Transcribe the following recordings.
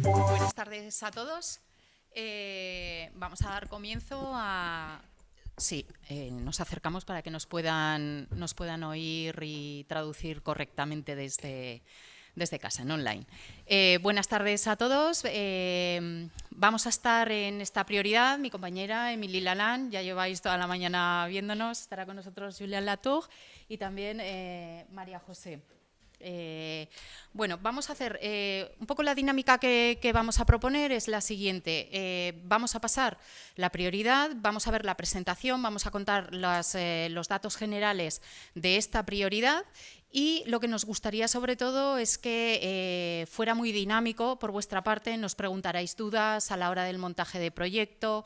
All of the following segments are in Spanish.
Buenas tardes a todos. Vamos a dar comienzo a... Sí, nos acercamos para que nos puedan oír y traducir correctamente desde casa, en online. Buenas tardes a todos. Vamos a estar en esta prioridad. Mi compañera Émilie Lalande, ya lleváis toda la mañana viéndonos, estará con nosotros Julián Latour y también María José. Bueno, vamos a hacer un poco la dinámica que vamos a proponer es la siguiente. Vamos a pasar la prioridad, vamos a ver la presentación, vamos a contar los datos generales de esta prioridad y lo que nos gustaría sobre todo es que fuera muy dinámico por vuestra parte, nos preguntaráis dudas a la hora del montaje de proyecto,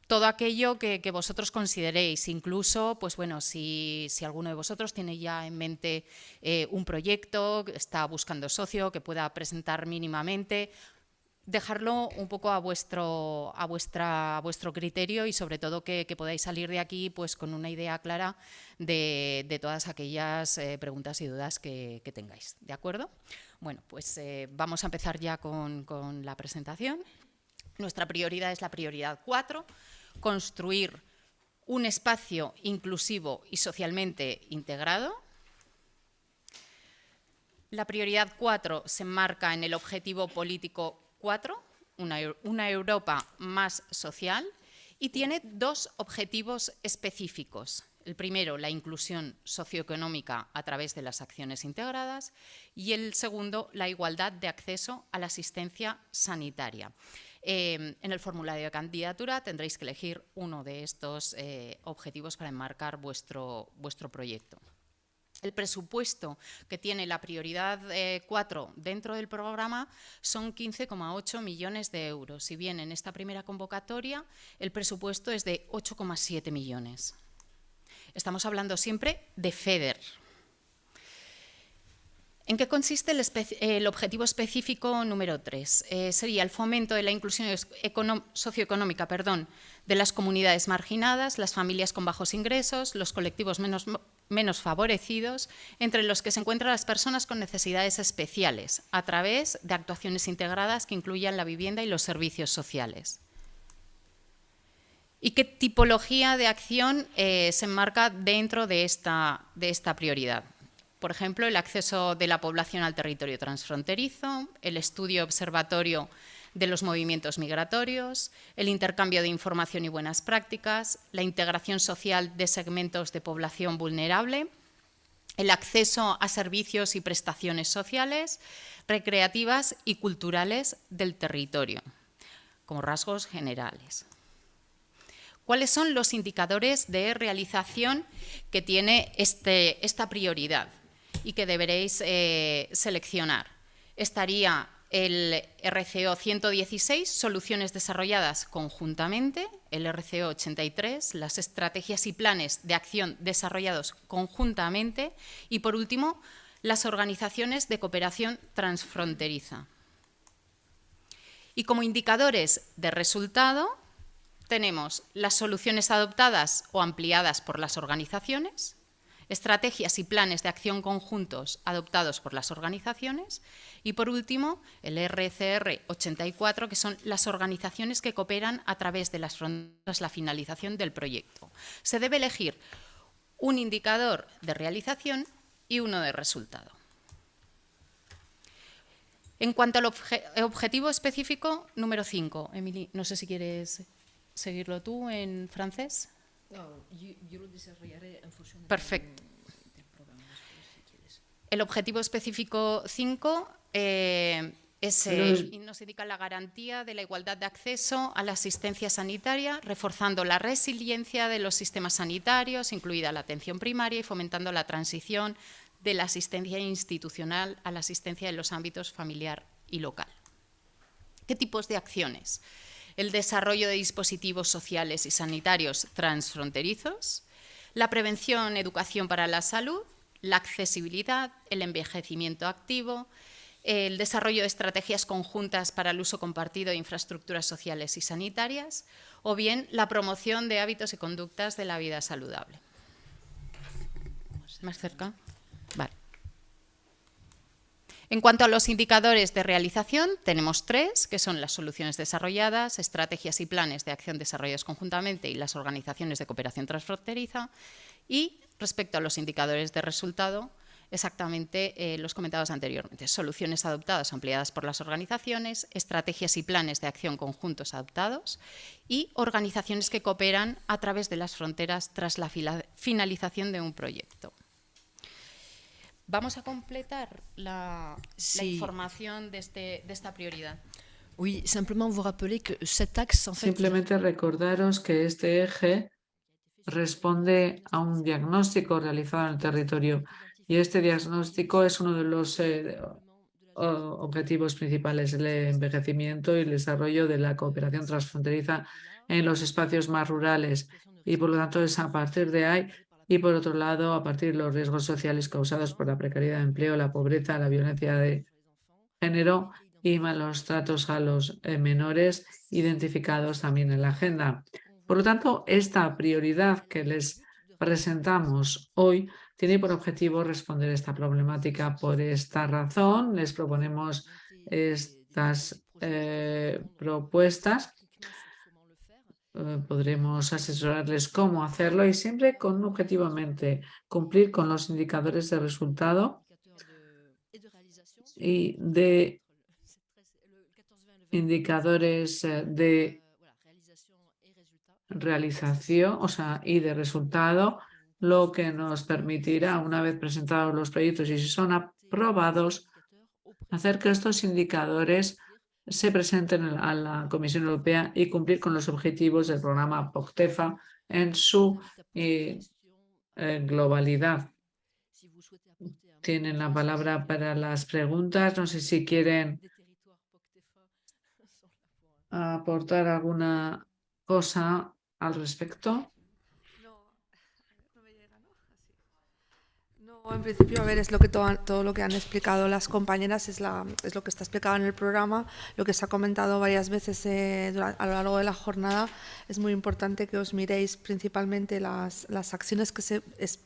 todo aquello que vosotros consideréis, incluso, pues bueno, si alguno de vosotros tiene ya en mente un proyecto, está buscando socio, que pueda presentar mínimamente, dejarlo un poco a vuestro criterio y sobre todo que podáis salir de aquí pues con una idea clara de todas aquellas preguntas y dudas que tengáis, ¿de acuerdo? Bueno, pues vamos a empezar ya con la presentación. Nuestra prioridad es la prioridad 4, construir un espacio inclusivo y socialmente integrado. La prioridad 4 se enmarca en el objetivo político 4, una Europa más social, y tiene dos objetivos específicos. El primero, la inclusión socioeconómica a través de las acciones integradas, y el segundo, la igualdad de acceso a la asistencia sanitaria. En el formulario de candidatura tendréis que elegir uno de estos objetivos para enmarcar vuestro proyecto. El presupuesto que tiene la prioridad 4 dentro del programa son 15,8 millones de euros. Si bien en esta primera convocatoria el presupuesto es de 8,7 millones. Estamos hablando siempre de FEDER. ¿En qué consiste el objetivo específico número 3? Sería el fomento de la inclusión socioeconómica de las comunidades marginadas, las familias con bajos ingresos, los colectivos menos favorecidos, entre los que se encuentran las personas con necesidades especiales, a través de actuaciones integradas que incluyan la vivienda y los servicios sociales. ¿Y qué tipología de acción se enmarca dentro de esta prioridad? Por ejemplo, el acceso de la población al territorio transfronterizo, el estudio observatorio de los movimientos migratorios, el intercambio de información y buenas prácticas, la integración social de segmentos de población vulnerable, el acceso a servicios y prestaciones sociales, recreativas y culturales del territorio, como rasgos generales. ¿Cuáles son los indicadores de realización que tiene esta prioridad y que deberéis seleccionar? Estaría el RCO 116, soluciones desarrolladas conjuntamente, el RCO 83, las estrategias y planes de acción desarrollados conjuntamente y, por último, las organizaciones de cooperación transfronteriza. Y como indicadores de resultado tenemos las soluciones adoptadas o ampliadas por las organizaciones, estrategias y planes de acción conjuntos adoptados por las organizaciones y, por último, el RCR 84, que son las organizaciones que cooperan a través de las fronteras la finalización del proyecto. Se debe elegir un indicador de realización y uno de resultado. En cuanto al objetivo específico número 5, Émilie, no sé si quieres seguirlo tú en francés. No, yo lo desarrollaré en función Perfecto. del programa, si quieres. El objetivo específico 5 nos indica la garantía de la igualdad de acceso a la asistencia sanitaria, reforzando la resiliencia de los sistemas sanitarios, incluida la atención primaria, y fomentando la transición de la asistencia institucional a la asistencia en los ámbitos familiar y local. ¿Qué tipos de acciones? El desarrollo de dispositivos sociales y sanitarios transfronterizos, la prevención, educación para la salud, la accesibilidad, el envejecimiento activo, el desarrollo de estrategias conjuntas para el uso compartido de infraestructuras sociales y sanitarias, o bien la promoción de hábitos y conductas de la vida saludable. ¿Más cerca? Vale. En cuanto a los indicadores de realización, tenemos 3, que son las soluciones desarrolladas, estrategias y planes de acción desarrollados conjuntamente y las organizaciones de cooperación transfronteriza. Y respecto a los indicadores de resultado, exactamente los comentados anteriormente, soluciones adoptadas o ampliadas por las organizaciones, estrategias y planes de acción conjuntos adoptados y organizaciones que cooperan a través de las fronteras tras la finalización de un proyecto. Vamos a completar la información de esta prioridad. Oui, simplement vous rappeler que cet axe, en fait, Simplemente recordaros que este eje responde a un diagnóstico realizado en el territorio y este diagnóstico es uno de los objetivos principales, el envejecimiento y el desarrollo de la cooperación transfronteriza en los espacios más rurales y por lo tanto es a partir de ahí y por otro lado a partir de los riesgos sociales causados por la precariedad de empleo, la pobreza, la violencia de género y malos tratos a los menores identificados también en la agenda. Por lo tanto, esta prioridad que les presentamos hoy tiene por objetivo responder a esta problemática. Por esta razón, les proponemos estas propuestas. Podremos asesorarles cómo hacerlo y siempre con un objetivo en mente, cumplir con los indicadores de resultado y de indicadores de realización, y de resultado, lo que nos permitirá, una vez presentados los proyectos y si son aprobados, hacer que estos indicadores se presenten a la Comisión Europea y cumplir con los objetivos del programa POCTEFA en su globalidad. Tienen la palabra para las preguntas. No sé si quieren aportar alguna cosa al respecto. No, en principio, a ver, es lo que todo lo que han explicado las compañeras es lo que está explicado en el programa, lo que se ha comentado varias veces a lo largo de la jornada. Es muy importante que os miréis principalmente las acciones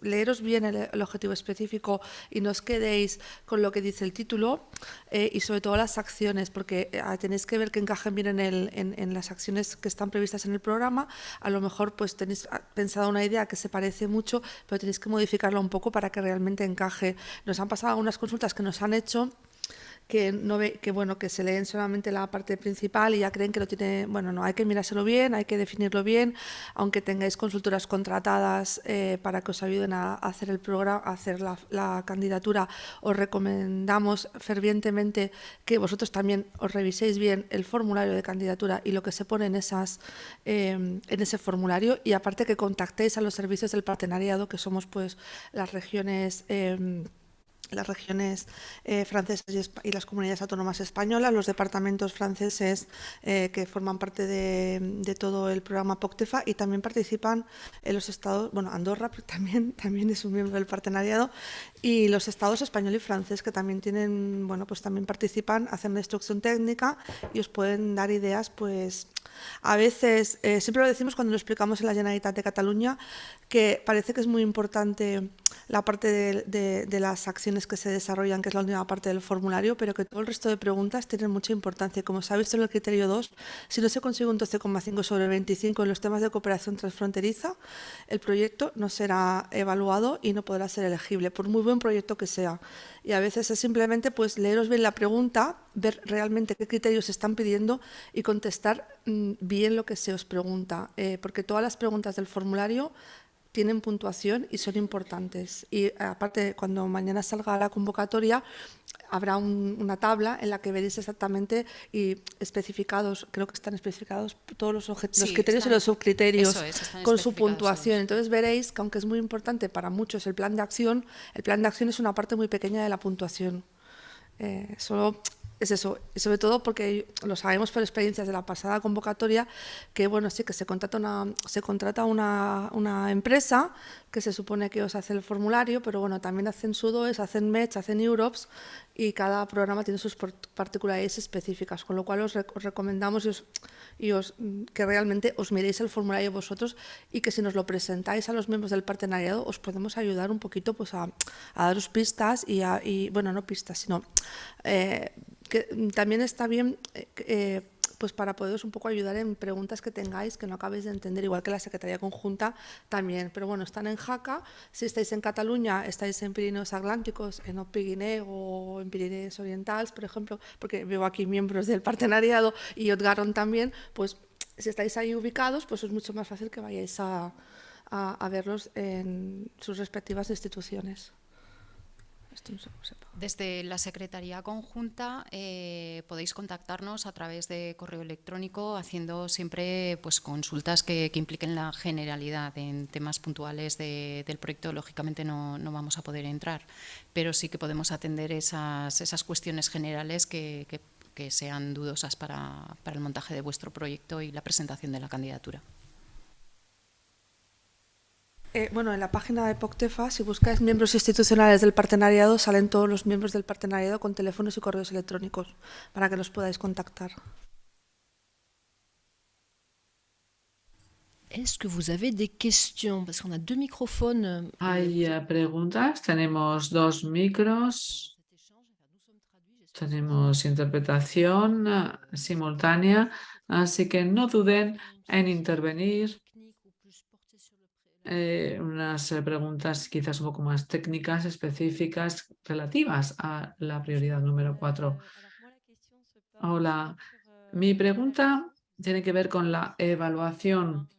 leeros bien el objetivo específico y no os quedéis con lo que dice el título y sobre todo las acciones, porque tenéis que ver que encajen bien en las acciones que están previstas en el programa. A lo mejor pues tenéis pensado una idea que se parece mucho, pero tenéis que modificarla un poco para que realmente encaje. Nos han pasado algunas consultas que nos han hecho que se leen solamente la parte principal y ya creen que lo tiene. Bueno, no, hay que mirárselo bien, hay que definirlo bien, aunque tengáis consultoras contratadas para que os ayuden a hacer el programa, a hacer la candidatura. Os recomendamos fervientemente que vosotros también os reviséis bien el formulario de candidatura y lo que se pone en ese formulario, y aparte que contactéis a los servicios del partenariado, que somos pues las regiones francesas y las comunidades autónomas españolas, los departamentos franceses que forman parte de todo el programa POCTEFA, y también participan en los estados, bueno, Andorra también es un miembro del partenariado, y los estados español y francés que también tienen, bueno, pues también participan, hacen la instrucción técnica y os pueden dar ideas, pues a veces, siempre lo decimos cuando lo explicamos en la Generalitat de Cataluña, que parece que es muy importante la parte de las acciones que se desarrollan, que es la última parte del formulario, pero que todo el resto de preguntas tienen mucha importancia. Como se ha visto en el criterio 2, si no se consigue un 12,5 sobre 25 en los temas de cooperación transfronteriza, el proyecto no será evaluado y no podrá ser elegible, por muy buen proyecto que sea. Y a veces es simplemente pues leeros bien la pregunta, ver realmente qué criterios se están pidiendo y contestar bien lo que se os pregunta, porque todas las preguntas del formulario tienen puntuación y son importantes. Y aparte, cuando mañana salga la convocatoria, habrá una tabla en la que veréis exactamente y especificados, creo que están especificados todos los criterios y los subcriterios con su puntuación. Entonces veréis que, aunque es muy importante para muchos el plan de acción es una parte muy pequeña de la puntuación. Solo es eso, y sobre todo porque lo sabemos por experiencias de la pasada convocatoria, que bueno, sí que se contrata una empresa que se supone que os hace el formulario, pero bueno, también hacen Sudoes, hacen METS, hacen Europs, y cada programa tiene sus particularidades específicas, con lo cual os recomendamos que realmente os miréis el formulario vosotros y que si nos lo presentáis a los miembros del partenariado os podemos ayudar un poquito pues, a daros pistas bueno, no pistas, sino que también está bien pues para poderos un poco ayudar en preguntas que tengáis que no acabéis de entender, igual que la Secretaría Conjunta también. Pero bueno, están en Jaca. Si estáis en Cataluña, estáis en Pirineos Atlánticos, en Pirineo o en Pirineos Orientales, por ejemplo, porque veo aquí miembros del partenariado y Otgaron también, pues si estáis ahí ubicados, pues es mucho más fácil que vayáis a verlos en sus respectivas instituciones. Esto no se sepa. Desde la Secretaría Conjunta podéis contactarnos a través de correo electrónico haciendo siempre pues, consultas que impliquen la generalidad. En temas puntuales del proyecto, lógicamente, no vamos a poder entrar, pero sí que podemos atender esas cuestiones generales que sean dudosas para el montaje de vuestro proyecto y la presentación de la candidatura. Bueno, en la página de POCTEFA, si buscáis miembros institucionales del partenariado, salen todos los miembros del partenariado con teléfonos y correos electrónicos para que los podáis contactar. Est-ce que vous avez des questions? Parce qu'on a 2 microphones. Hay preguntas, tenemos 2 micros, tenemos interpretación simultánea, así que no duden en intervenir. Unas preguntas quizás un poco más técnicas, específicas, relativas a la prioridad número 4. Hola, mi pregunta tiene que ver con la evaluación.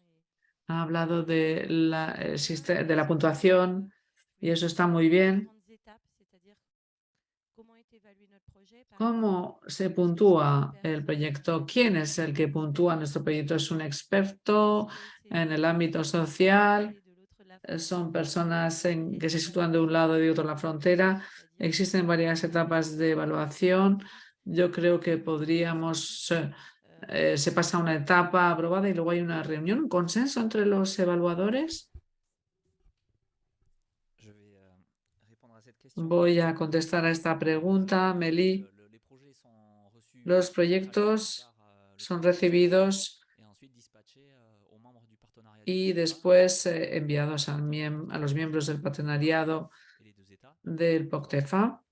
Ha hablado de la puntuación y eso está muy bien. ¿Cómo se puntúa el proyecto? ¿Quién es el que puntúa nuestro proyecto? ¿Es un experto en el ámbito social? ¿Son personas que se sitúan de un lado y de otro en la frontera? Existen varias etapas de evaluación. Yo creo que podríamos... se pasa una etapa aprobada y luego hay una reunión, un consenso entre los evaluadores. Voy a contestar a esta pregunta, Meli. Los proyectos son recibidos y después enviados a los miembros del partenariado del POCTEFA.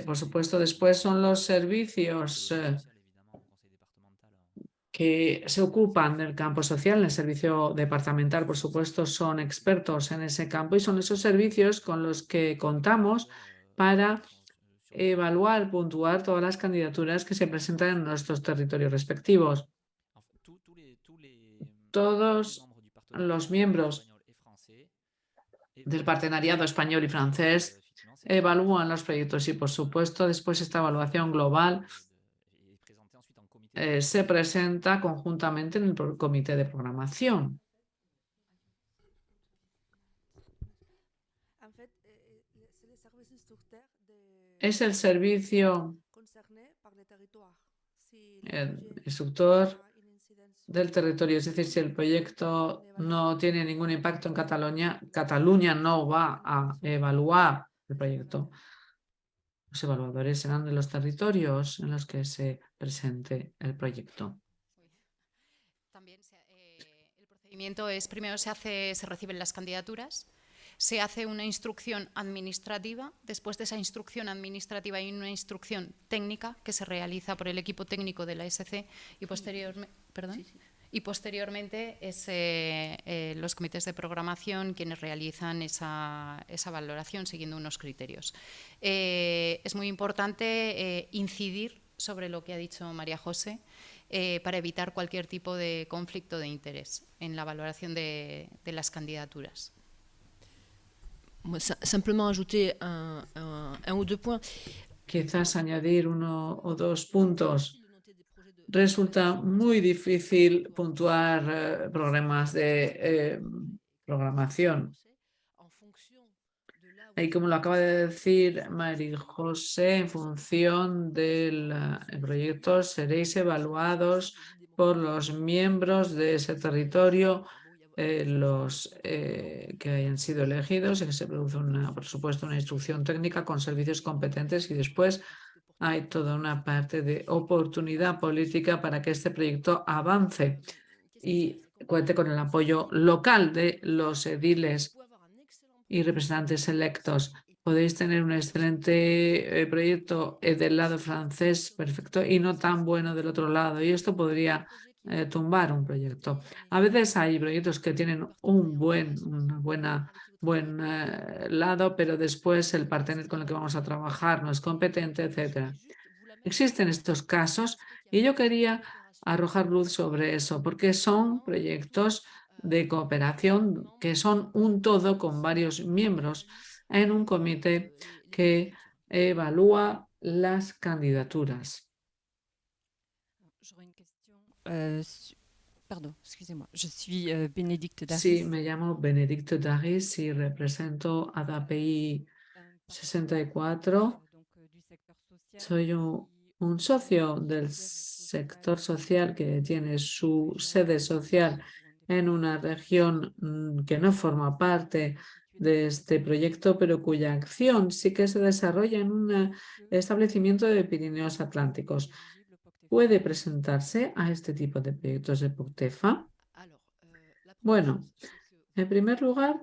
Por supuesto, después son los servicios que se ocupan del campo social. En el servicio departamental, por supuesto, son expertos en ese campo y son esos servicios con los que contamos para evaluar, puntuar todas las candidaturas que se presentan en nuestros territorios respectivos. Todos los miembros del partenariado español y francés evalúan los proyectos y, por supuesto, después esta evaluación global se presenta conjuntamente en el comité de programación. Es el servicio instructor del territorio, es decir, si el proyecto no tiene ningún impacto en Cataluña no va a evaluar el proyecto. Los evaluadores serán de los territorios en los que se presente el proyecto. También el procedimiento es, primero se reciben las candidaturas, se hace una instrucción administrativa, después de esa instrucción administrativa hay una instrucción técnica que se realiza por el equipo técnico de la ESC y posteriormente es los comités de programación quienes realizan esa valoración siguiendo unos criterios. Es muy importante incidir sobre lo que ha dicho María José para evitar cualquier tipo de conflicto de interés en la valoración de las candidaturas. Simplement ajouter un ou deux points. Quizás añadir 1 o 2 puntos. Resulta muy difícil puntuar programas de programación. Y como lo acaba de decir María José, en función del proyecto seréis evaluados por los miembros de ese territorio los que hayan sido elegidos y que se produce, por supuesto, una instrucción técnica con servicios competentes y después hay toda una parte de oportunidad política para que este proyecto avance y cuente con el apoyo local de los ediles y representantes electos. Podéis tener un excelente proyecto del lado francés, perfecto, y no tan bueno del otro lado. Y esto podría tumbar un proyecto. A veces hay proyectos que tienen un buen lado, pero después el partner con el que vamos a trabajar no es competente, etc. Existen estos casos y yo quería arrojar luz sobre eso, porque son proyectos de cooperación que son un todo con varios miembros en un comité que evalúa las candidaturas. Pardon, excusez-moi. Je suis Bénédicte Daris. Sí, me llamo Benedicte Daris y represento a DAPI 64. Soy un socio del sector social que tiene su sede social en una región que no forma parte de este proyecto, pero cuya acción sí que se desarrolla en un establecimiento de Pirineos Atlánticos. ¿Puede presentarse a este tipo de proyectos de POCTEFA? Bueno, en primer lugar,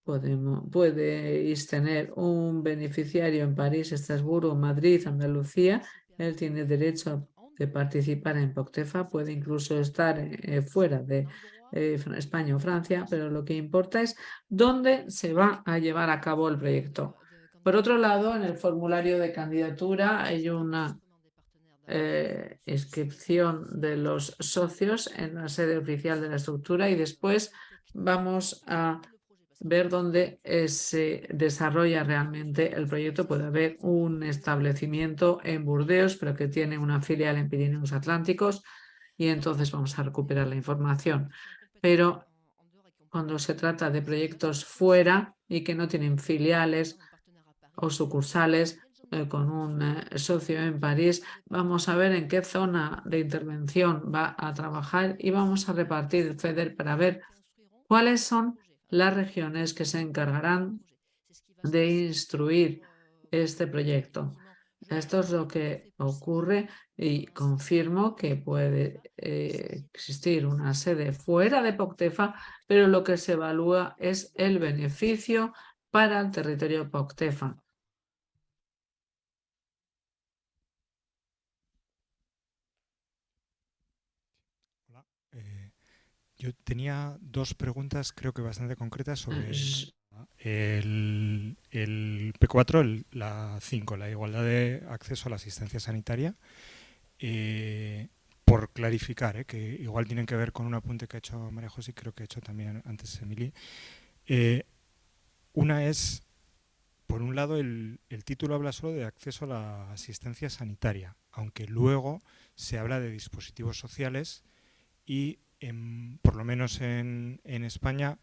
podéis tener un beneficiario en París, Estrasburgo, Madrid, Andalucía. Él tiene derecho de participar en POCTEFA, puede incluso estar fuera de España o Francia, pero lo que importa es dónde se va a llevar a cabo el proyecto. Por otro lado, en el formulario de candidatura hay una inscripción de los socios en la sede oficial de la estructura y después vamos a ver dónde se desarrolla realmente el proyecto. Puede haber un establecimiento en Burdeos, pero que tiene una filial en Pirineos Atlánticos y entonces vamos a recuperar la información. Pero cuando se trata de proyectos fuera y que no tienen filiales o sucursales, con un socio en París, vamos a ver en qué zona de intervención va a trabajar y vamos a repartir el FEDER para ver cuáles son las regiones que se encargarán de instruir este proyecto. Esto es lo que ocurre y confirmo que puede existir una sede fuera de POCTEFA, pero lo que se evalúa es el beneficio para el territorio POCTEFA. Yo tenía dos preguntas, creo que bastante concretas, sobre el P4, la 5, la igualdad de acceso a la asistencia sanitaria. Por clarificar, que igual tienen que ver con un apunte que ha hecho María José y creo que ha hecho también antes Emily. Una es, por un lado, el título habla solo de acceso a la asistencia sanitaria, aunque luego se habla de dispositivos sociales y por lo menos en España,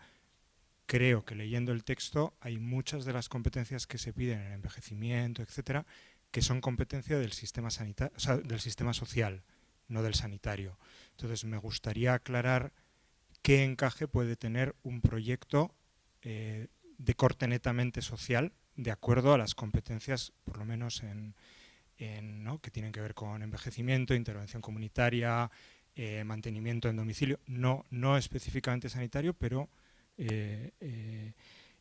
creo que leyendo el texto hay muchas de las competencias que se piden en el envejecimiento, etcétera, que son competencia del sistema sanitario, o sea, del sistema social, no del sanitario. Entonces, me gustaría aclarar qué encaje puede tener un proyecto de corte netamente social, de acuerdo a las competencias, por lo menos ¿no? que tienen que ver con envejecimiento, intervención comunitaria, mantenimiento en domicilio, no específicamente sanitario, pero...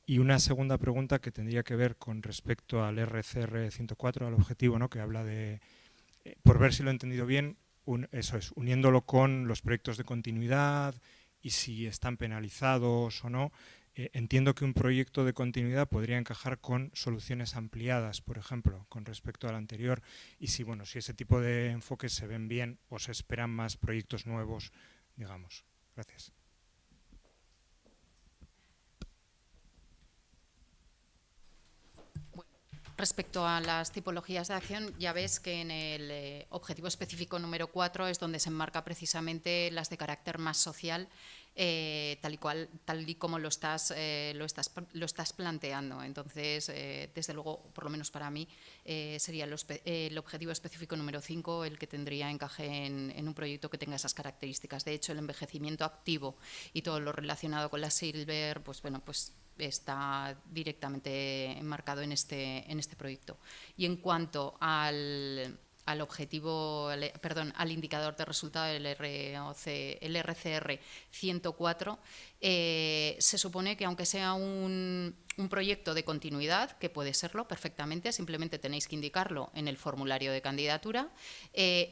y una segunda pregunta que tendría que ver con respecto al RCR 104, al objetivo, ¿no? que habla de, por ver si lo he entendido bien, eso es, uniéndolo con los proyectos de continuidad y si están penalizados o no. Entiendo que un proyecto de continuidad podría encajar con soluciones ampliadas, por ejemplo, con respecto al anterior, y si ese tipo de enfoques se ven bien o se esperan más proyectos nuevos, digamos. Gracias. Respecto a las tipologías de acción, ya ves que en el objetivo específico número 4 es donde se enmarca precisamente las de carácter más social, tal y como lo estás planteando. Entonces, desde luego, por lo menos para mí, sería el objetivo específico número 5 el que tendría encaje en un proyecto que tenga esas características. De hecho, el envejecimiento activo y todo lo relacionado con la Silver, pues bueno, pues está directamente enmarcado en este proyecto. Y en cuanto al indicador de resultado del RCR 104, se supone que aunque sea un proyecto de continuidad, que puede serlo perfectamente, simplemente tenéis que indicarlo en el formulario de candidatura,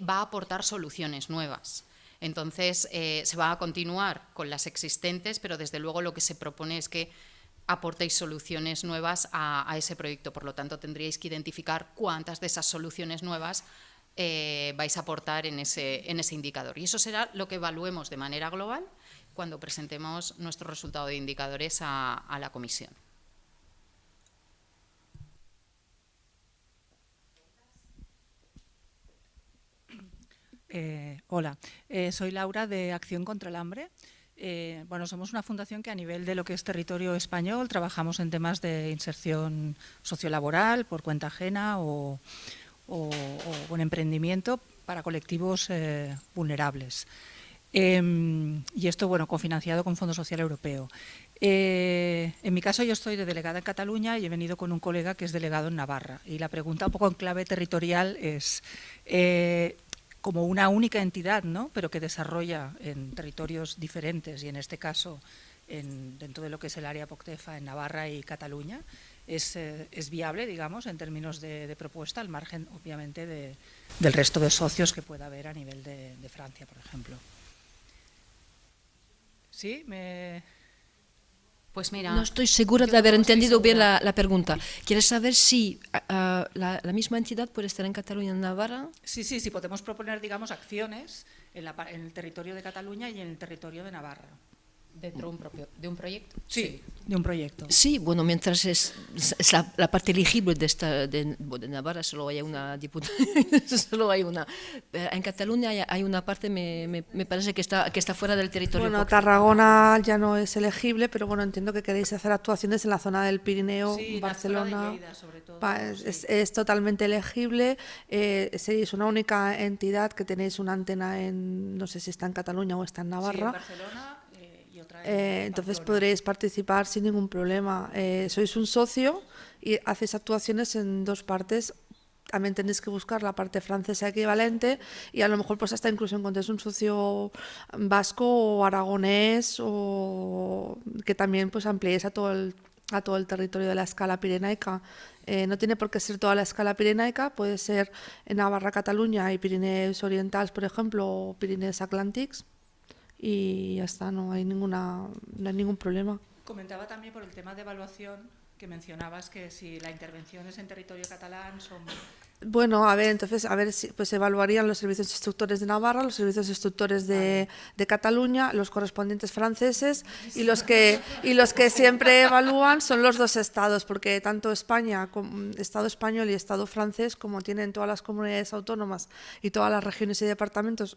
va a aportar soluciones nuevas. Entonces, se va a continuar con las existentes, pero desde luego lo que se propone es que aportéis soluciones nuevas a ese proyecto. Por lo tanto, tendríais que identificar cuántas de esas soluciones nuevas vais a aportar en ese indicador. Y eso será lo que evaluemos de manera global cuando presentemos nuestro resultado de indicadores a la comisión. Hola, soy Laura de Acción contra el Hambre. Bueno, somos una fundación que a nivel de lo que es territorio español trabajamos en temas de inserción sociolaboral por cuenta ajena o en emprendimiento para colectivos vulnerables. Y esto, bueno, cofinanciado con Fondo Social Europeo. En mi caso, yo estoy de delegada en Cataluña y he venido con un colega que es delegado en Navarra. Y la pregunta un poco en clave territorial es, como una única entidad, ¿no?, pero que desarrolla en territorios diferentes y en este caso dentro de lo que es el área POCTEFA en Navarra y Cataluña, es viable, digamos, en términos de propuesta, al margen, obviamente, del resto de socios que pueda haber a nivel de Francia, por ejemplo. ¿Sí? Pues mira, no estoy segura de haber entendido bien la pregunta. ¿Quieres saber si la misma entidad puede estar en Cataluña y en Navarra? Sí, podemos proponer, digamos, acciones en el territorio de Cataluña y en el territorio de Navarra. ¿Dentro de un proyecto? Sí, de un proyecto. Sí, bueno, mientras es la parte elegible de Navarra, solo hay una diputada, solo hay una. En Cataluña hay una parte, me parece que está fuera del territorio. Bueno, Tarragona ya no es elegible, pero bueno, entiendo que queréis hacer actuaciones en la zona del Pirineo, sí, Barcelona. Lleida, sobre todo, es totalmente elegible. Seréis una única entidad que tenéis una antena no sé si está en Cataluña o está en Navarra. Sí, en Barcelona. Entonces podréis participar sin ningún problema. Sois un socio y hacéis actuaciones en dos partes. También tenéis que buscar la parte francesa equivalente y a lo mejor pues hasta incluso encontréis un socio vasco o aragonés o que también pues ampliéis a todo el territorio de la escala pirenaica. No tiene por qué ser toda la escala pirenaica, puede ser en Navarra, Cataluña y Pirineos Orientales, por ejemplo, o Pirineos Atlántics. Y ya está, no hay ningún problema. Comentaba también por el tema de evaluación que mencionabas que si la intervención es en territorio catalán son... Bueno, a ver si pues evaluarían los servicios instructores de Navarra, los servicios instructores de Cataluña, los correspondientes franceses y los que siempre evalúan son los dos estados, porque tanto España, Estado español y Estado francés, como tienen todas las comunidades autónomas y todas las regiones y departamentos,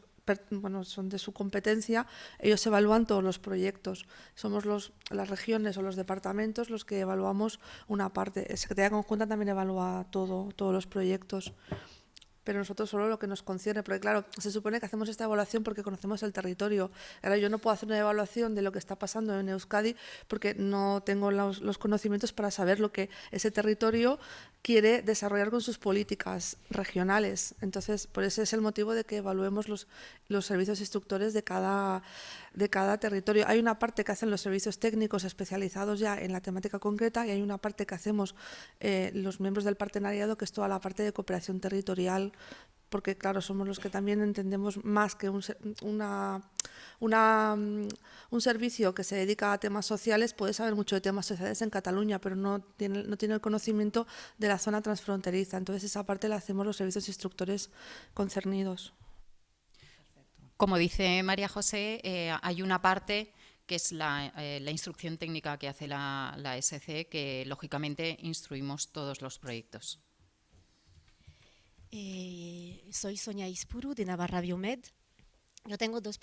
bueno, son de su competencia, ellos evalúan todos los proyectos. Somos las regiones o los departamentos los que evaluamos una parte. La Secretaría Conjunta también evalúa todos los proyectos. Pero nosotros solo lo que nos concierne, porque claro, se supone que hacemos esta evaluación porque conocemos el territorio. Ahora yo no puedo hacer una evaluación de lo que está pasando en Euskadi porque no tengo los conocimientos para saber lo que ese territorio quiere desarrollar con sus políticas regionales. Entonces, por ese es el motivo de que evaluemos los servicios instructores de cada territorio. Hay una parte que hacen los servicios técnicos especializados ya en la temática concreta y hay una parte que hacemos los miembros del partenariado, que es toda la parte de cooperación territorial, porque claro, somos los que también entendemos más que un servicio que se dedica a temas sociales, puede saber mucho de temas sociales en Cataluña, pero no tiene el conocimiento de la zona transfronteriza. Entonces esa parte la hacemos los servicios instructores concernidos. Como dice María José, hay una parte que es la instrucción técnica que hace la SC, que lógicamente instruimos todos los proyectos. Soy Sonia Ispuru de Navarra Biomed. Yo tengo dos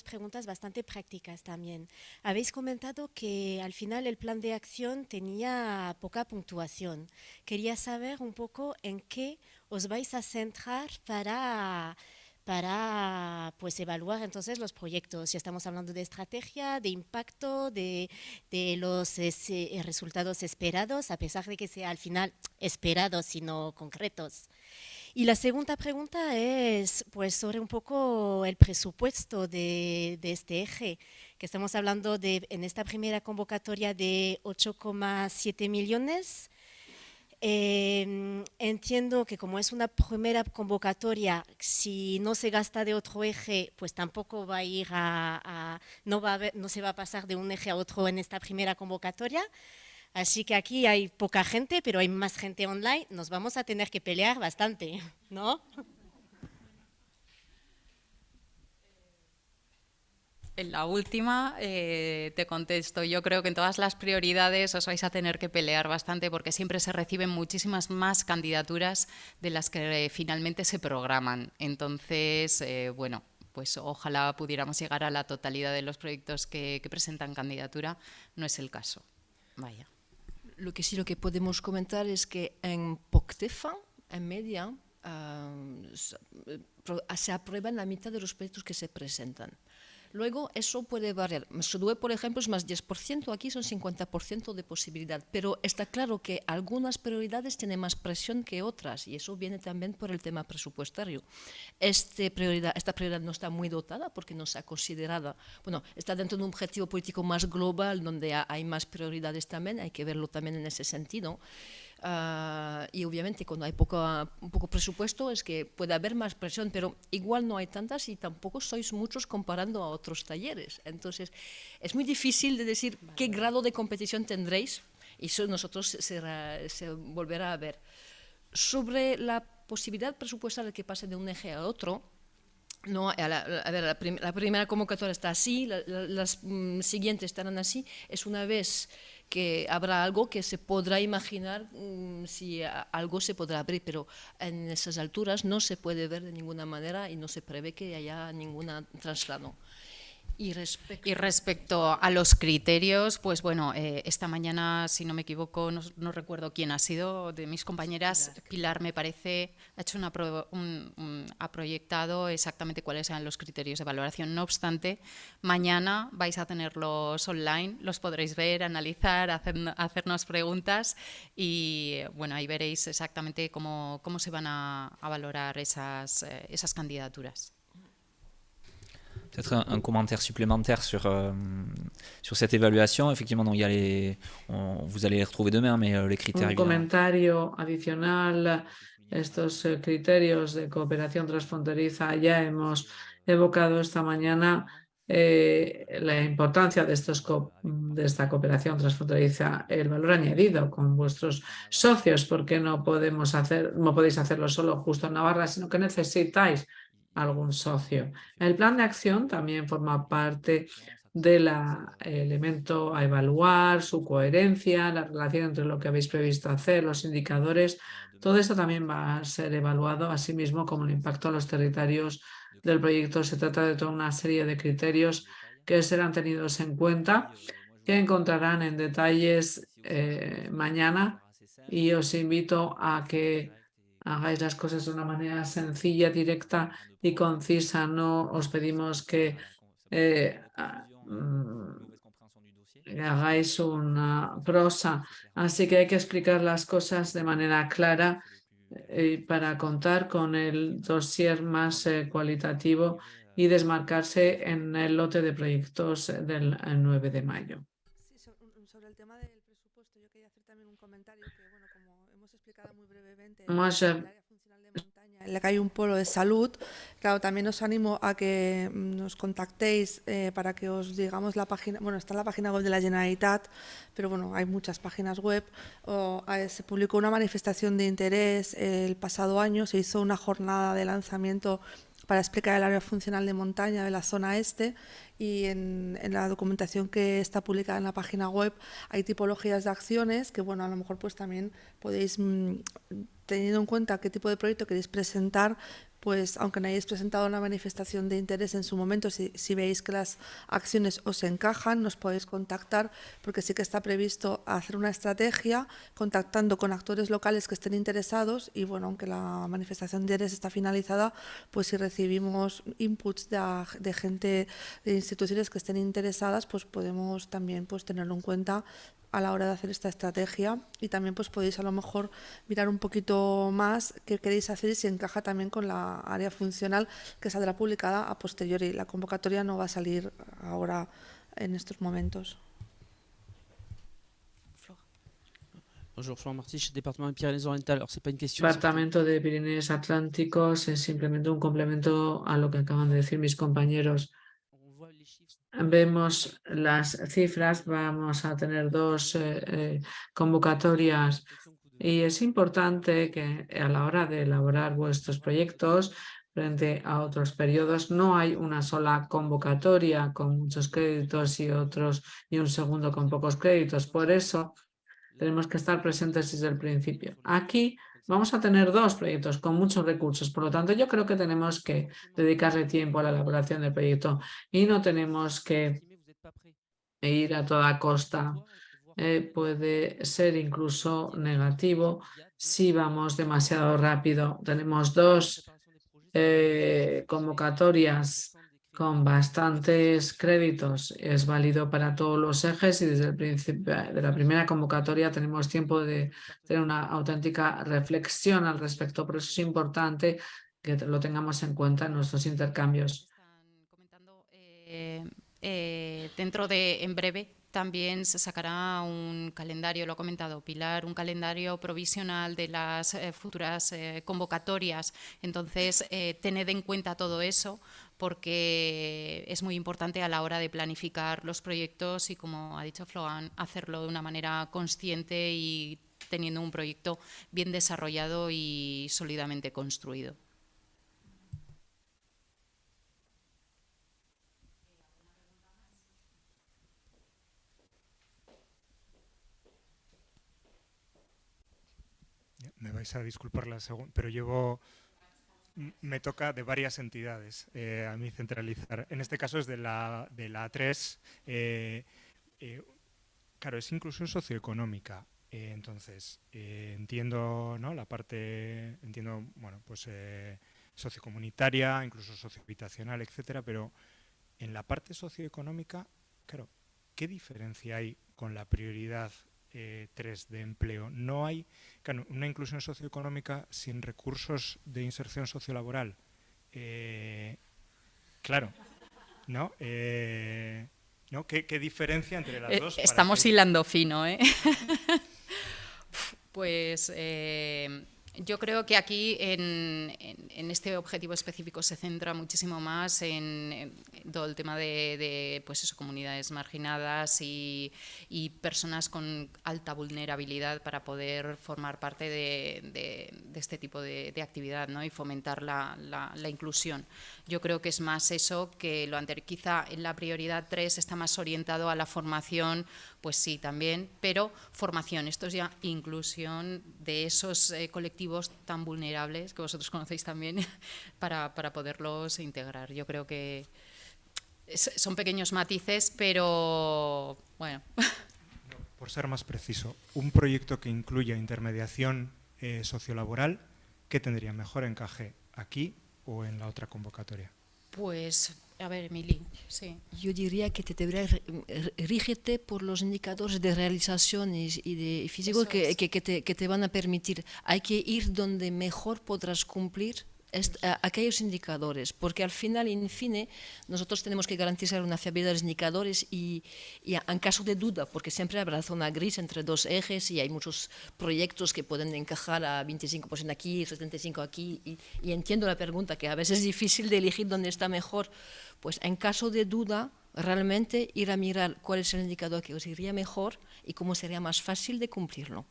preguntas bastante prácticas también. Habéis comentado que al final el plan de acción tenía poca puntuación. Quería saber un poco en qué os vais a centrar para pues evaluar entonces los proyectos. Si estamos hablando de estrategia, de impacto, de los resultados esperados, a pesar de que sea al final esperados, sino concretos. Y la segunda pregunta es pues sobre un poco el presupuesto de este eje, que estamos hablando en esta primera convocatoria de 8,7 millones. Entiendo que como es una primera convocatoria, si no se gasta de otro eje, pues tampoco va a ir no se va a pasar de un eje a otro en esta primera convocatoria. Así que aquí hay poca gente, pero hay más gente online. Nos vamos a tener que pelear bastante, ¿no? En la última te contesto. Yo creo que en todas las prioridades os vais a tener que pelear bastante porque siempre se reciben muchísimas más candidaturas de las que finalmente se programan. Entonces, bueno, pues ojalá pudiéramos llegar a la totalidad de los proyectos que presentan candidatura. No es el caso. Vaya. Lo que podemos comentar es que en POCTEFA, en media, se aprueban la mitad de los proyectos que se presentan. Luego eso puede variar. SUDUE, por ejemplo, es más 10%, aquí son 50% de posibilidad, pero está claro que algunas prioridades tienen más presión que otras y eso viene también por el tema presupuestario. Esta prioridad no está muy dotada porque no se ha considerado, bueno, está dentro de un objetivo político más global donde hay más prioridades también, hay que verlo también en ese sentido. Y obviamente cuando hay poco presupuesto es que puede haber más presión, pero igual no hay tantas y tampoco sois muchos comparando a otros talleres. Entonces es muy difícil de decir qué grado de competición tendréis y eso nosotros se volverá a ver. Sobre la posibilidad presupuestaria de que pase de un eje a otro, no, la primera convocatoria está así, las siguientes estarán así, es una vez que habrá algo que se podrá imaginar si algo se podrá abrir, pero en esas alturas no se puede ver de ninguna manera y no se prevé que haya ningún traslado. Y respecto a los criterios, pues bueno, esta mañana, si no me equivoco, no recuerdo quién ha sido, de mis compañeras, Pilar me parece, ha proyectado exactamente cuáles sean los criterios de valoración. No obstante, mañana vais a tenerlos online, los podréis ver, analizar, hacernos preguntas y bueno, ahí veréis exactamente cómo se van a valorar esas candidaturas. Peut-être un commentaire supplémentaire sur cette évaluation. Effectivement, non, il y a vous allez les retrouver demain, mais les critères... Un comentario adicional, estos criterios de cooperación transfronteriza, ya hemos evocado esta mañana la importancia de esta cooperación transfronteriza, el valor añadido con vuestros socios, porque no podéis hacerlo solo justo en Navarra, sino que necesitáis algún socio. El plan de acción también forma parte del elemento a evaluar, su coherencia, la relación entre lo que habéis previsto hacer, los indicadores. Todo esto también va a ser evaluado, asimismo como el impacto a los territorios del proyecto. Se trata de toda una serie de criterios que serán tenidos en cuenta, que encontrarán en detalles mañana y os invito a que hagáis las cosas de una manera sencilla, directa y concisa. No os pedimos que hagáis una prosa, así que hay que explicar las cosas de manera clara para contar con el dossier más cualitativo y desmarcarse en el lote de proyectos del 9 de mayo. Sobre el tema del presupuesto, yo quería hacer también un comentario que, bueno, como hemos explicado muy brevemente, en la que hay un polo de salud. Claro, también os animo a que nos contactéis para que os digamos la página, bueno, está en la página web de la Generalitat, pero bueno, hay muchas páginas web. Se publicó una manifestación de interés el pasado año, se hizo una jornada de lanzamiento para explicar el área funcional de montaña de la zona este, y en la documentación que está publicada en la página web hay tipologías de acciones que, bueno, a lo mejor pues también podéis, teniendo en cuenta qué tipo de proyecto queréis presentar, pues aunque no hayáis presentado una manifestación de interés en su momento, si veis que las acciones os encajan, nos podéis contactar, porque sí que está previsto hacer una estrategia contactando con actores locales que estén interesados, y bueno, aunque la manifestación de interés está finalizada, pues si recibimos inputs de gente, de instituciones que estén interesadas, pues podemos también pues tenerlo en cuenta a la hora de hacer esta estrategia, y también pues podéis a lo mejor mirar un poquito más qué queréis hacer y si encaja también con la área funcional que saldrá publicada a posteriori. La convocatoria no va a salir ahora en estos momentos. Bonjour, Florent Martich, département de Pyrénées-Orientales. Alors, c'est pas une question. Departamento de Pirineos Atlánticos es simplemente un complemento a lo que acaban de decir mis compañeros. Vemos las cifras, vamos a tener 2 convocatorias, y es importante que a la hora de elaborar vuestros proyectos frente a otros periodos no hay una sola convocatoria con muchos créditos y un segundo con pocos créditos. Por eso tenemos que estar presentes desde el principio. Aquí vamos a tener 2 proyectos con muchos recursos, por lo tanto yo creo que tenemos que dedicarle tiempo a la elaboración del proyecto y no tenemos que ir a toda costa. Puede ser incluso negativo si vamos demasiado rápido. Tenemos 2 convocatorias con bastantes créditos, es válido para todos los ejes, y desde el principio de la primera convocatoria tenemos tiempo de tener una auténtica reflexión al respecto. Por eso es importante que lo tengamos en cuenta en nuestros intercambios. Dentro de, en breve, también se sacará un calendario, lo ha comentado Pilar, un calendario provisional de las futuras convocatorias. Entonces, tened en cuenta todo eso, porque es muy importante a la hora de planificar los proyectos y, como ha dicho Floan, hacerlo de una manera consciente y teniendo un proyecto bien desarrollado y sólidamente construido. Me vais a disculpar la segunda, pero me toca de varias entidades a mí centralizar. En este caso es de la A3. Claro, es inclusión socioeconómica. Entonces, entiendo, ¿no?, la parte, bueno, pues sociocomunitaria, incluso sociohabitacional, etcétera, pero en la parte socioeconómica, claro, ¿qué diferencia hay con la prioridad 3 de empleo? No hay, claro, una inclusión socioeconómica sin recursos de inserción sociolaboral. Claro, ¿no? ¿No? ¿Qué diferencia entre las dos? Estamos hilando fino, ¿eh? Pues yo creo que aquí en este objetivo específico se centra muchísimo más en todo el tema de pues eso, comunidades marginadas y personas con alta vulnerabilidad para poder formar parte de este tipo de actividad, ¿no?, y fomentar la inclusión. Yo creo que es más eso que lo anterior. Quizá en la prioridad 3 está más orientado a la formación, pues sí, también, pero formación. Esto es ya inclusión de esos colectivos tan vulnerables que vosotros conocéis también para poderlos integrar. Yo creo que son pequeños matices, pero bueno. Por ser más preciso, un proyecto que incluya intermediación sociolaboral, ¿qué tendría mejor encaje aquí o en la otra convocatoria? Pues, a ver, Emily, sí. Yo diría que te deberías rígete por los indicadores de realización y de físico que te van a permitir. Hay que ir donde mejor podrás cumplir aquellos indicadores, porque al final, en fin, nosotros tenemos que garantizar una fiabilidad de los indicadores y en caso de duda, porque siempre habrá zona gris entre 2 ejes y hay muchos proyectos que pueden encajar a 25% aquí, 75% aquí, y entiendo la pregunta, que a veces es difícil de elegir dónde está mejor. Pues en caso de duda, realmente ir a mirar cuál es el indicador que os iría mejor y cómo sería más fácil de cumplirlo.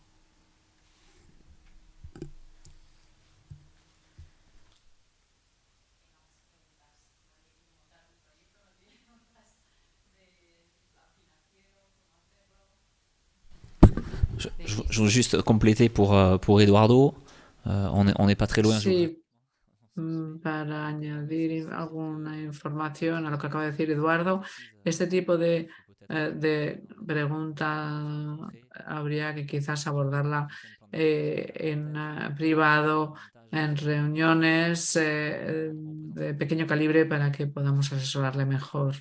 je veux juste compléter pour Eduardo. On n'est pas très loin. Sí, para añadir alguna información a lo que acaba de decir Eduardo, este tipo de pregunta habría que quizás abordarla en privado, en reuniones de pequeño calibre para que podamos asesorarle mejor.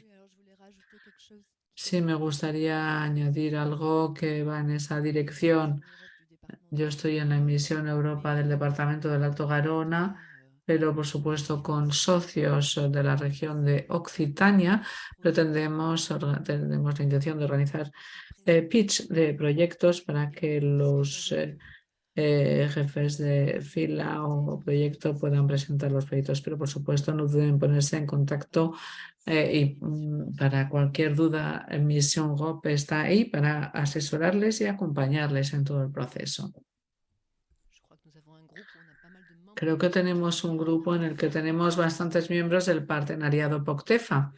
Sí, me gustaría añadir algo que va en esa dirección. Yo estoy en la Misión Europa del Departamento del Alto Garona, pero por supuesto con socios de la región de Occitania tenemos la intención de organizar pitch de proyectos para que los jefes de fila o proyecto puedan presentar los proyectos, pero por supuesto no duden en ponerse en contacto y para cualquier duda, Misión GOP está ahí para asesorarles y acompañarles en todo el proceso. Creo que tenemos un grupo en el que tenemos bastantes miembros del partenariado POCTEFA.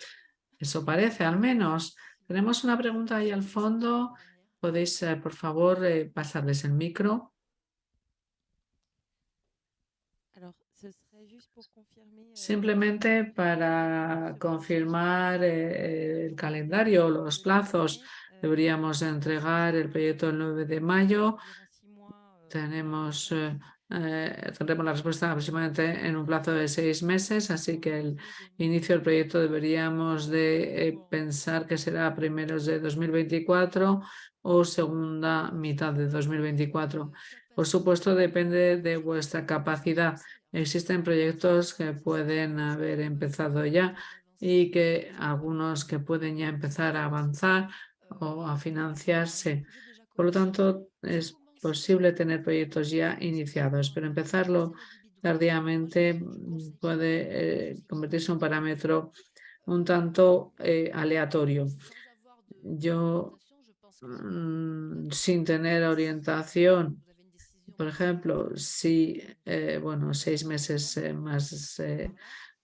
Eso parece, al menos. Tenemos una pregunta ahí al fondo. ¿Podéis, por favor, pasarles el micro? Simplemente para confirmar el calendario, los plazos, deberíamos entregar el proyecto el 9 de mayo. Tendremos la respuesta aproximadamente en un plazo de 6 meses, así que el inicio del proyecto deberíamos de pensar que será a primeros de 2024 o segunda mitad de 2024. Por supuesto, depende de vuestra capacidad. Existen proyectos que pueden haber empezado ya y que algunos que pueden ya empezar a avanzar o a financiarse. Por lo tanto, es posible tener proyectos ya iniciados, pero empezarlo tardíamente puede convertirse en un parámetro un tanto aleatorio. Yo, sin tener orientación, por ejemplo, si 6 meses más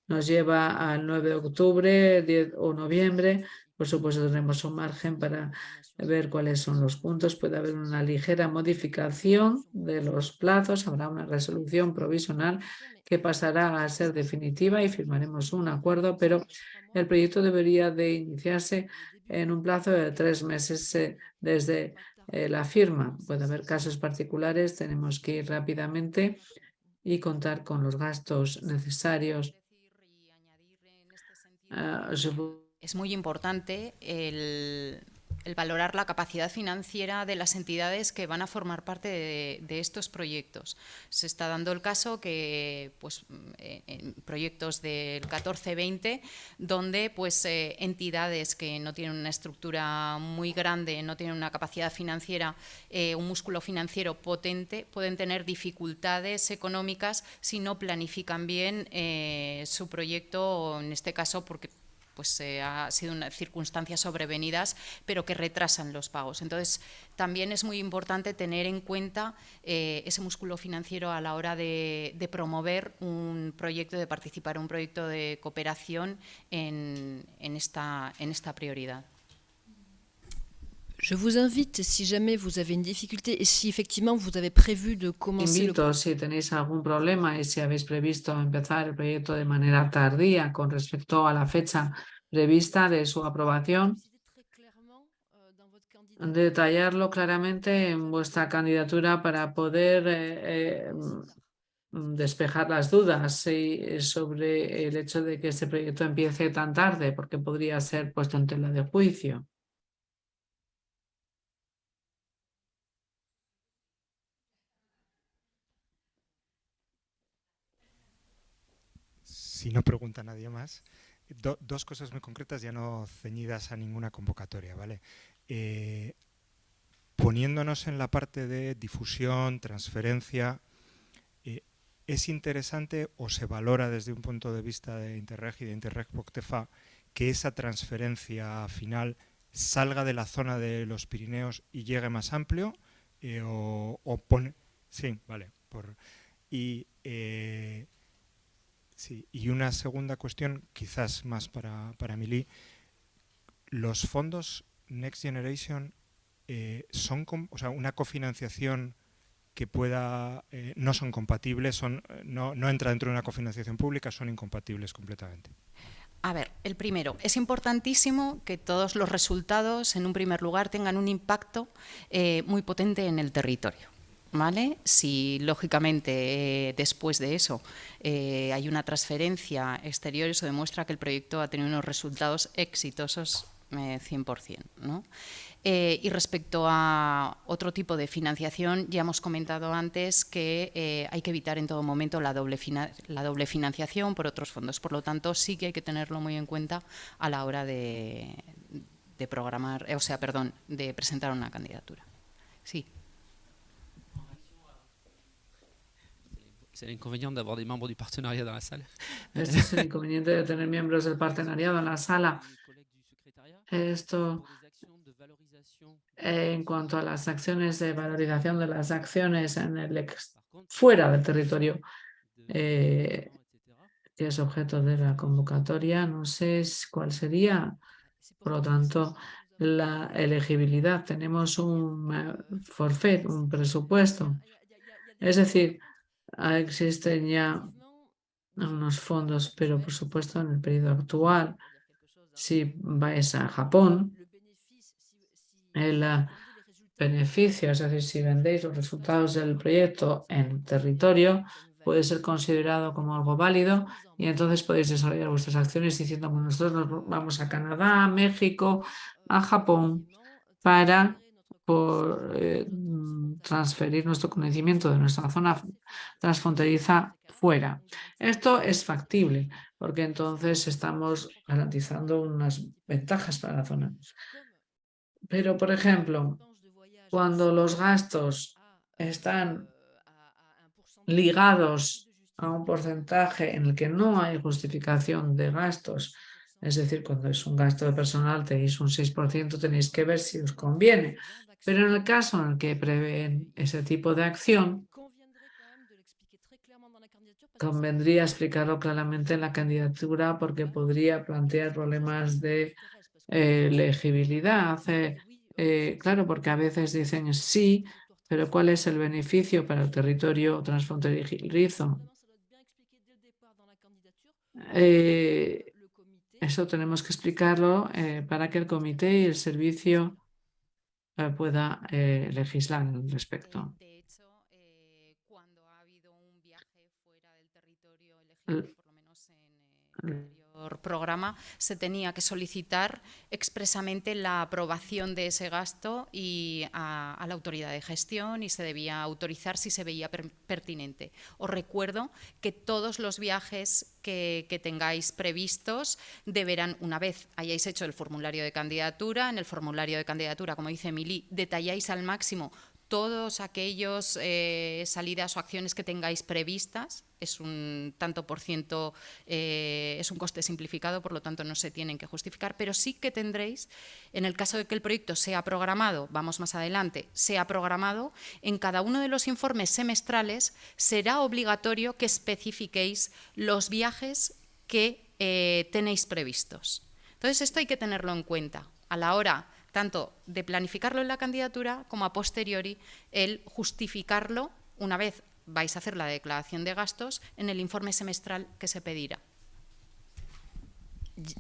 nos lleva al 9 de octubre, 10 o noviembre, por supuesto tenemos un margen para ver cuáles son los puntos. Puede haber una ligera modificación de los plazos, habrá una resolución provisional que pasará a ser definitiva y firmaremos un acuerdo, pero el proyecto debería de iniciarse en un plazo de 3 meses desde la firma. Puede haber casos particulares, tenemos que ir rápidamente y contar con los gastos necesarios. Es muy importante el valorar la capacidad financiera de las entidades que van a formar parte de estos proyectos. Se está dando el caso que en proyectos del 14-20, donde entidades que no tienen una estructura muy grande, no tienen una capacidad financiera, un músculo financiero potente, pueden tener dificultades económicas si no planifican bien su proyecto, en este caso porque ha sido unas circunstancias sobrevenidas, pero que retrasan los pagos. Entonces, también es muy importante tener en cuenta ese músculo financiero a la hora de promover un proyecto, de participar en un proyecto de cooperación en esta prioridad. Je vous invite, si jamais vous avez une difficulté et si effectivement vous avez prévu de commencer si tenéis algún problema y si habéis previsto empezar el proyecto de manera tardía con respecto a la fecha prevista de su aprobación, detallarlo claramente en vuestra candidatura para poder despejar las dudas sobre el hecho de que este proyecto empiece tan tarde, porque podría ser puesto en tela de juicio. Si no pregunta nadie más, dos cosas muy concretas, ya no ceñidas a ninguna convocatoria, ¿vale? Poniéndonos en la parte de difusión, transferencia, es interesante o se valora desde un punto de vista de Interreg y de Interreg POCTEFA que esa transferencia final salga de la zona de los Pirineos y llegue más amplio Sí, vale. Sí, y una segunda cuestión, quizás más para Emily. Los fondos Next Generation o sea, una cofinanciación que pueda, no son compatibles, no entra dentro de una cofinanciación pública, son incompatibles completamente. A ver, el primero, es importantísimo que todos los resultados, en un primer lugar, tengan un impacto muy potente en el territorio. ¿Vale? Si, lógicamente, después de eso hay una transferencia exterior, eso demuestra que el proyecto ha tenido unos resultados exitosos 100%, ¿no? Y respecto a otro tipo de financiación, ya hemos comentado antes que hay que evitar en todo momento la doble financiación por otros fondos. Por lo tanto, sí que hay que tenerlo muy en cuenta a la hora de programar, de presentar una candidatura. Sí. C'est l'inconvénient d'avoir des membres du partenariat dans la salle. Este es el inconveniente de tener miembros del partenariado en la sala. Esto, en cuanto a las acciones de valorización de las acciones fuera del territorio, que es objeto de la convocatoria, no sé cuál sería. Por lo tanto, la elegibilidad, tenemos un forfait, un presupuesto. Es decir, existen ya unos fondos, pero por supuesto en el periodo actual, si vais a Japón, el beneficio, es decir, si vendéis los resultados del proyecto en territorio, puede ser considerado como algo válido y entonces podéis desarrollar vuestras acciones diciendo, bueno, nosotros nos vamos a Canadá, a México, a Japón para transferir nuestro conocimiento de nuestra zona transfronteriza fuera. Esto es factible porque entonces estamos garantizando unas ventajas para la zona. Pero, por ejemplo, cuando los gastos están ligados a un porcentaje en el que no hay justificación de gastos, es decir, cuando es un gasto de personal tenéis un 6%, tenéis que ver si os conviene. Pero en el caso en el que prevén ese tipo de acción, convendría explicarlo claramente en la candidatura porque podría plantear problemas de legibilidad. Claro, porque a veces dicen sí, pero ¿cuál es el beneficio para el territorio transfronterizo? Eso tenemos que explicarlo para que el comité y el servicio pueda legislar al respecto. De hecho, cuando ha habido un viaje fuera del territorio elegible, por lo menos en el anterior programa, se tenía que solicitar expresamente la aprobación de ese gasto a la autoridad de gestión y se debía autorizar si se veía pertinente. Os recuerdo que todos los viajes que tengáis previstos deberán, una vez hayáis hecho el formulario de candidatura, en el formulario de candidatura, como dice Emily, detalláis al máximo todos aquellos salidas o acciones que tengáis previstas. Es un tanto por ciento, es un coste simplificado, por lo tanto no se tienen que justificar, pero sí que tendréis, en el caso de que el proyecto sea programado, vamos más adelante, sea programado, en cada uno de los informes semestrales será obligatorio que especifiquéis los viajes que tenéis previstos. Entonces esto hay que tenerlo en cuenta a la hora tanto de planificarlo en la candidatura como a posteriori el justificarlo una vez vais a hacer la declaración de gastos en el informe semestral que se pedirá.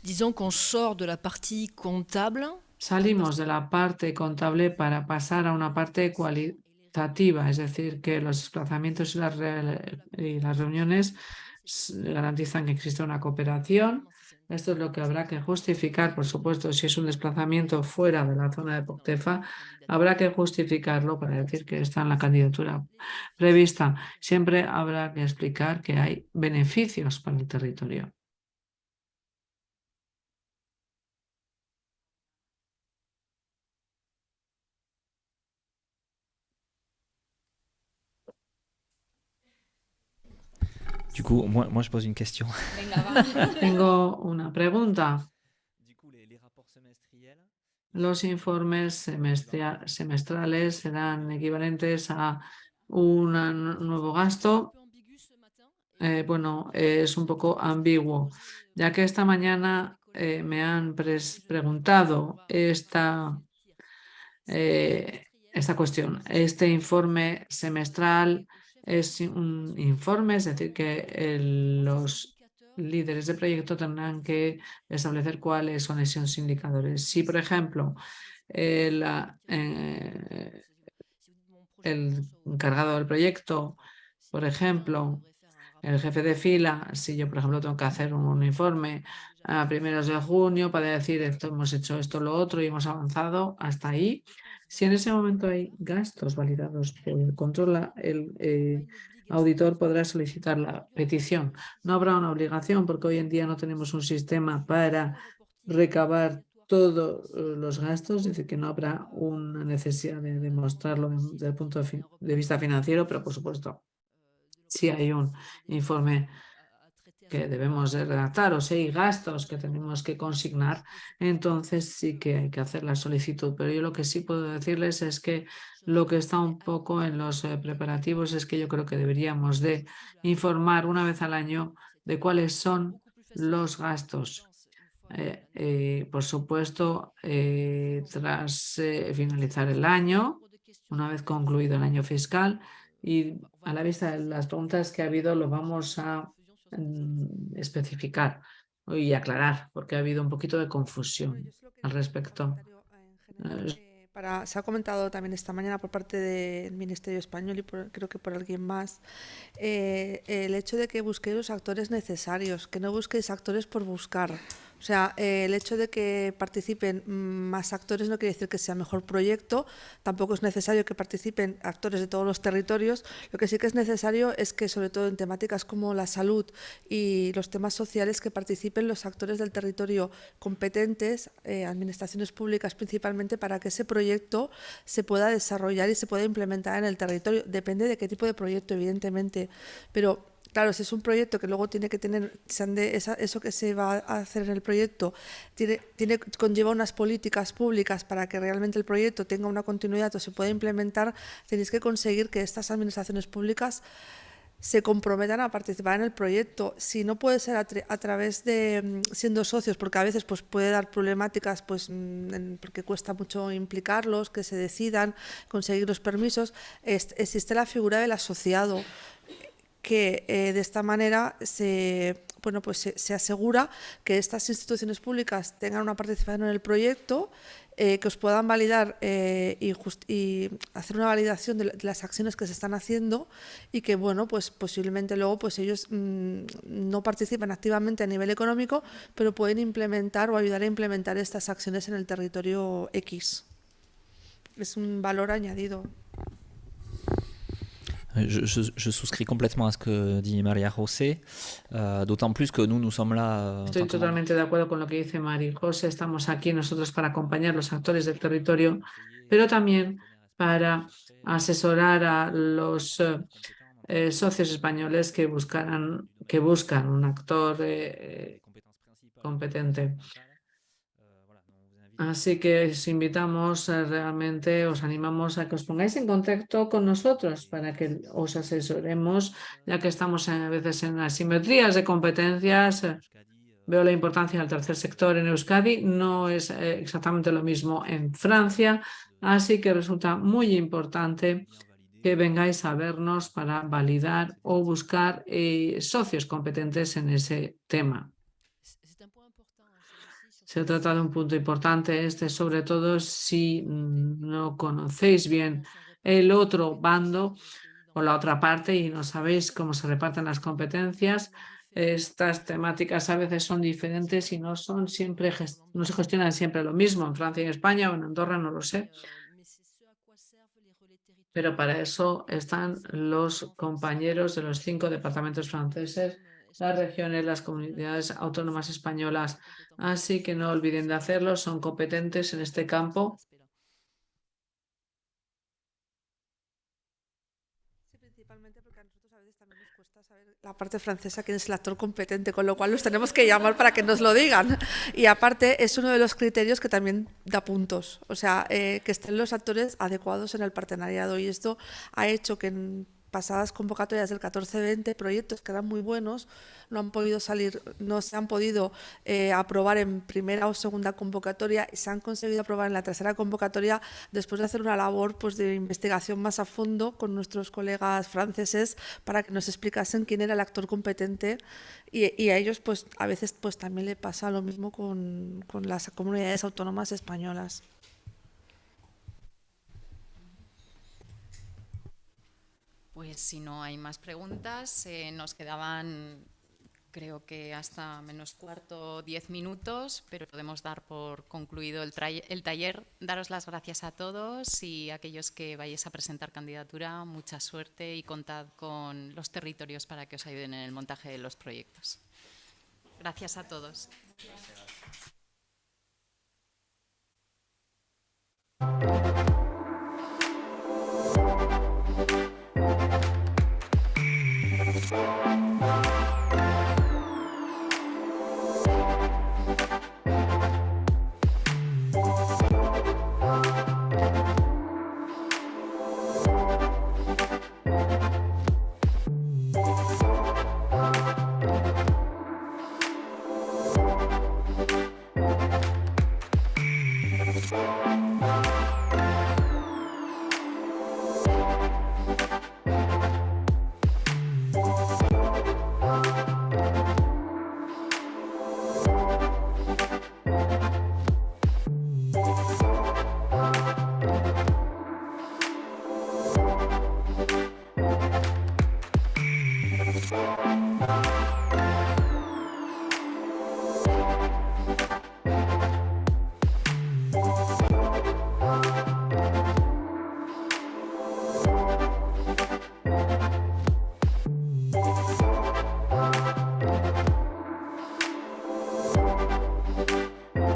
Disons qu'on sort de la partie comptable. Salimos de la parte contable para pasar a una parte cualitativa, es decir, que los desplazamientos y las reuniones garantizan que existe una cooperación. Esto es lo que habrá que justificar, por supuesto, si es un desplazamiento fuera de la zona de POCTEFA, habrá que justificarlo para decir que está en la candidatura prevista. Siempre habrá que explicar que hay beneficios para el territorio. Du coup, moi je pose une question. Tengo una pregunta. Los informes semestrales serán equivalentes a un nuevo gasto. Bueno, es un poco ambiguo, ya que esta mañana me han preguntado esta esta cuestión. Este informe semestral es un informe, es decir, que los líderes de proyecto tendrán que establecer cuáles son esos indicadores. Si, por ejemplo, el encargado del proyecto, por ejemplo, el jefe de fila, si yo, por ejemplo, tengo que hacer un informe a primeros de junio para decir esto, hemos hecho esto, lo otro y hemos avanzado hasta ahí. Si en ese momento hay gastos validados por el control, el auditor podrá solicitar la petición. No habrá una obligación porque hoy en día no tenemos un sistema para recabar todos los gastos, es decir, que no habrá una necesidad de demostrarlo desde el punto de vista financiero, pero por supuesto, si hay un informe que debemos de redactar o si hay gastos que tenemos que consignar, entonces sí que hay que hacer la solicitud. Pero yo lo que sí puedo decirles es que lo que está un poco en los preparativos es que yo creo que deberíamos de informar una vez al año de cuáles son los gastos. Por supuesto, tras finalizar el año, una vez concluido el año fiscal, y a la vista de las preguntas que ha habido, lo vamos a especificar y aclarar, porque ha habido un poquito de confusión al respecto. Se ha comentado también esta mañana por parte del Ministerio Español y creo que por alguien más, el hecho de que busquéis los actores necesarios, que no busquéis actores por buscar. O sea, el hecho de que participen más actores no quiere decir que sea mejor proyecto, tampoco es necesario que participen actores de todos los territorios. Lo que sí que es necesario es que, sobre todo en temáticas como la salud y los temas sociales, que participen los actores del territorio competentes, administraciones públicas principalmente, para que ese proyecto se pueda desarrollar y se pueda implementar en el territorio. Depende de qué tipo de proyecto, evidentemente, pero claro, si es un proyecto que luego tiene que tener, eso que se va a hacer en el proyecto, conlleva unas políticas públicas para que realmente el proyecto tenga una continuidad o se pueda implementar, tenéis que conseguir que estas administraciones públicas se comprometan a participar en el proyecto. Si no puede ser a través de siendo socios, porque a veces pues, puede dar problemáticas pues, porque cuesta mucho implicarlos, que se decidan, conseguir los permisos, existe la figura del asociado, que de esta manera se asegura que estas instituciones públicas tengan una participación en el proyecto, que os puedan validar y hacer una validación de las acciones que se están haciendo y que bueno, pues posiblemente luego pues ellos no participan activamente a nivel económico, pero pueden implementar o ayudar a implementar estas acciones en el territorio X. Es un valor añadido. Je souscris complètement à ce que dit María José, d'autant plus que nous sommes là. Estoy totalmente de acuerdo con lo que dice María José. Estamos aquí nosotros para acompañar a los actores del territorio, pero también para asesorar a los socios españoles que buscan un actor competente. Así que os invitamos, realmente os animamos a que os pongáis en contacto con nosotros para que os asesoremos, ya que estamos a veces en asimetrías de competencias. Veo la importancia del tercer sector en Euskadi, no es exactamente lo mismo en Francia, así que resulta muy importante que vengáis a vernos para validar o buscar socios competentes en ese tema. Se trata de un punto importante sobre todo si no conocéis bien el otro bando o la otra parte y no sabéis cómo se reparten las competencias. Estas temáticas a veces son diferentes y no se gestionan siempre lo mismo en Francia y en España o en Andorra, no lo sé. Pero para eso están los compañeros de los 5 departamentos franceses, las regiones, las comunidades autónomas españolas. Así que no olviden de hacerlo, son competentes en este campo. Sí, principalmente porque a nosotros a veces también nos cuesta saber la parte francesa quién es el actor competente, con lo cual los tenemos que llamar para que nos lo digan. Y aparte es uno de los criterios que también da puntos, o sea, que estén los actores adecuados en el partenariado y esto ha hecho que pasadas convocatorias del 14-20, proyectos que eran muy buenos no han podido salir, no se han podido aprobar en primera o segunda convocatoria y se han conseguido aprobar en la tercera convocatoria después de hacer una labor pues, de investigación más a fondo con nuestros colegas franceses para que nos explicasen quién era el actor competente y a ellos pues a veces pues también le pasa lo mismo con las comunidades autónomas españolas. Pues si no hay más preguntas, nos quedaban creo que hasta menos cuarto 10 minutos, pero podemos dar por concluido el taller. Daros las gracias a todos y a aquellos que vayáis a presentar candidatura, mucha suerte y contad con los territorios para que os ayuden en el montaje de los proyectos. Gracias a todos.